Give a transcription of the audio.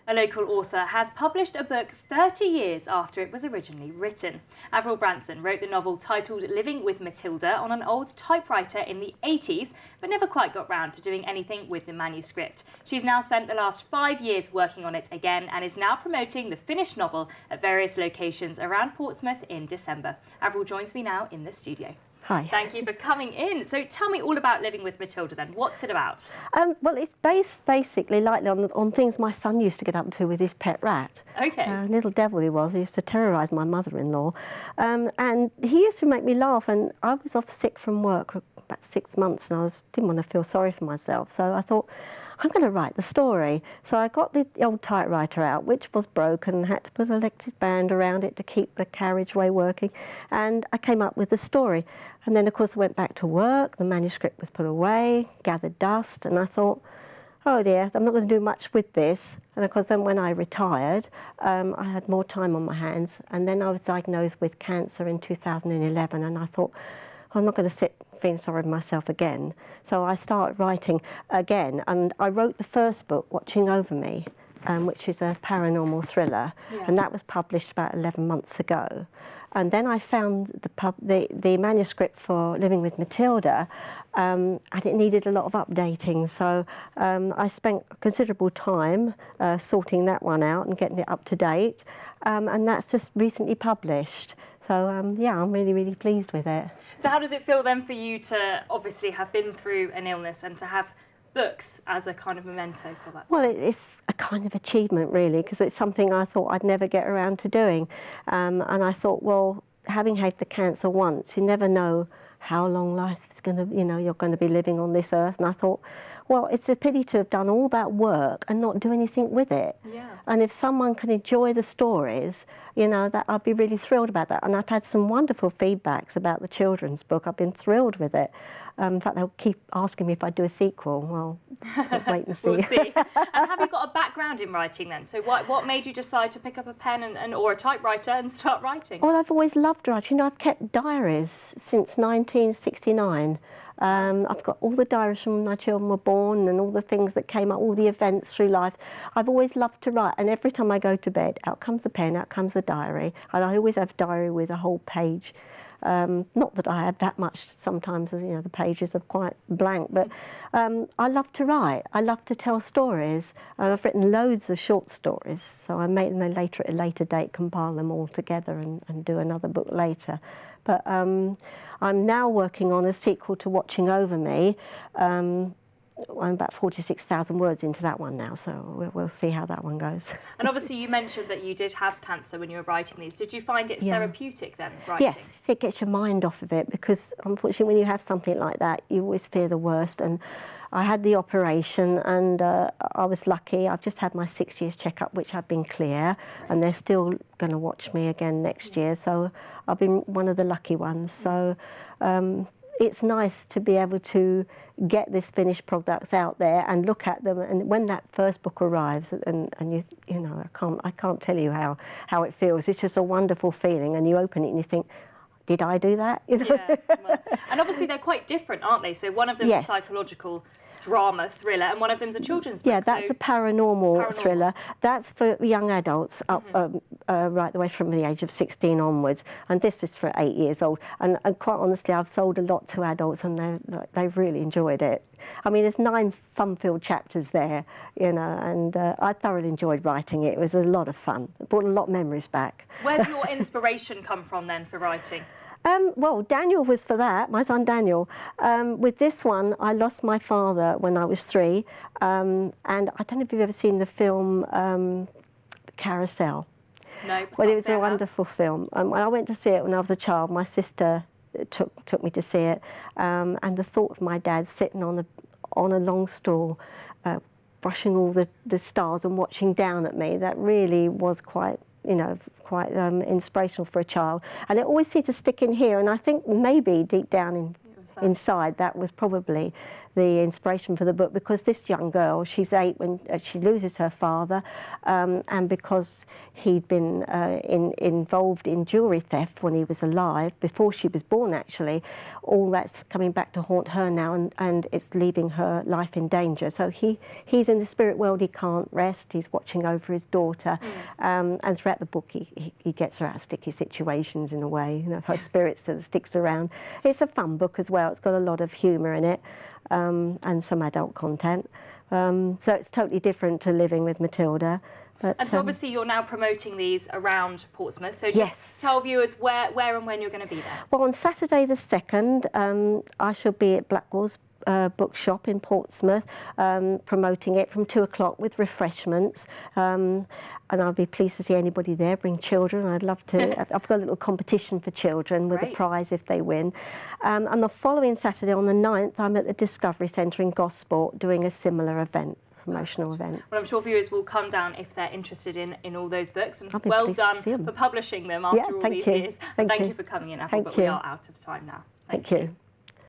A local author has published a book 30 years after it was originally written. Averil Branson wrote the novel titled Living with Matilda on an old typewriter in the 80s, but never quite got round to doing anything with the manuscript. She's now spent the last 5 years working on it again and is now promoting the finished novel at various locations around Portsmouth in December. Averil joins me now in the studio. Hi. Thank you for coming in. So tell me all about Living with Matilda then. What's it about? Well, it's based basically lightly on things my son used to get up to with his pet rat. Okay. Little devil he was. He used to terrorise my mother-in-law. And he used to make me laugh. And I was off sick from work for about 6 months and didn't want to feel sorry for myself. So I thought, I'm going to write the story. So I got the old typewriter out, which was broken, and had to put an electric band around it to keep the carriageway working. And I came up with the story. And then, of course, I went back to work. The manuscript was put away, gathered dust, and I thought, oh dear, I'm not going to do much with this. And of course, then when I retired, I had more time on my hands. And then I was diagnosed with cancer in 2011, and I thought, I'm not going to sit feeling sorry for myself again. So I started writing again, and I wrote the first book, Watching Over Me, which is a paranormal thriller, and that was published about 11 months ago. And then I found the manuscript for Living with Matilda, and it needed a lot of updating. So I spent considerable time sorting that one out and getting it up to date, and that's just recently published. So, yeah, I'm really, really pleased with it. So how does it feel then for you to obviously have been through an illness and to have books as a kind of memento for that? Well, it's a kind of achievement, really, because it's something I thought I'd never get around to doing. And I thought, well, having had the cancer once, you never know how long life is going to, you're going to be living on this earth. And I thought, well, it's a pity to have done all that work and not do anything with it. Yeah. And if someone can enjoy the stories, that I'd be really thrilled about that. And I've had some wonderful feedbacks about the children's book. I've been thrilled with it. In fact, they'll keep asking me if I'd do a sequel. Well, let's wait and see. We'll see. And have you got a background in writing then? So what made you decide to pick up a pen or a typewriter and start writing? Well, I've always loved writing. I've kept diaries since 1969. I've got all the diaries from when my children were born and all the things that came up, all the events through life. I've always loved to write, and every time I go to bed, out comes the pen, out comes the diary. And I always have a diary with a whole page. Not that I have that much sometimes, as the pages are quite blank, but I love to write. I love to tell stories, and I've written loads of short stories, so I may then later, at a later date, compile them all together and do another book later. But I'm now working on a sequel to Watching Over Me. I'm about 46,000 words into that one now, so we'll see how that one goes. And obviously you mentioned that you did have cancer when you were writing these. Did you find it therapeutic then, writing? Yes, it gets your mind off of it, because unfortunately when you have something like that, you always fear the worst. And I had the operation, and I was lucky. I've just had my 6 years checkup, which I've been clear, and they're still going to watch me again next year, so I've been one of the lucky ones. So it's nice to be able to get this finished products out there and look at them, and when that first book arrives, and I can't tell you how it feels. It's just a wonderful feeling, and you open it and you think, did I do that? Yeah, well, and obviously they're quite different, aren't they? So one of them is psychological drama thriller, and one of them's a children's book. Yeah, that's a paranormal thriller. That's for young adults, up right the way from the age of 16 onwards, and this is for 8 years old. And quite honestly, I've sold a lot to adults, and they've really enjoyed it. I mean, there's 9 fun-filled chapters there, and I thoroughly enjoyed writing it. It was a lot of fun. It brought a lot of memories back. Where's your inspiration come from then for writing? Well, Daniel was for that, my son Daniel. With this one, I lost my father when I was 3, and I don't know if you've ever seen the film Carousel. No. Well, it was a wonderful film. When I went to see it when I was a child, my sister took me to see it, and the thought of my dad sitting on a long stool, brushing all the stars and watching down at me, that really was quite inspirational for a child. And it always seemed to stick in here, and I think maybe deep down inside that was probably the inspiration for the book, because this young girl, she's 8 when she loses her father, and because he'd been involved in jewellery theft when he was alive, before she was born actually, all that's coming back to haunt her now, and it's leaving her life in danger. So he's in the spirit world, he can't rest, he's watching over his daughter, and throughout the book he gets her out of sticky situations in a way, you know, her spirit still sticks around. It's a fun book as well, it's got a lot of humour in it, and some adult content. So it's totally different to Living with Matilda. But, and so obviously you're now promoting these around Portsmouth, so just tell viewers where and when you're going to be there. Well, on Saturday the 2nd, I shall be at Blackwell's bookshop in Portsmouth, promoting it from 2 o'clock with refreshments, and I'll be pleased to see anybody there. Bring children, I'd love to. I've got a little competition for children with a prize if they win. And the following Saturday on the 9th, I'm at the Discovery Centre in Gosport doing a similar event. Promotional event. Well, I'm sure viewers will come down if they're interested in all those books, and well done for publishing them after all these years. Thank you for coming in, Avril, but we are out of time now. Thank you.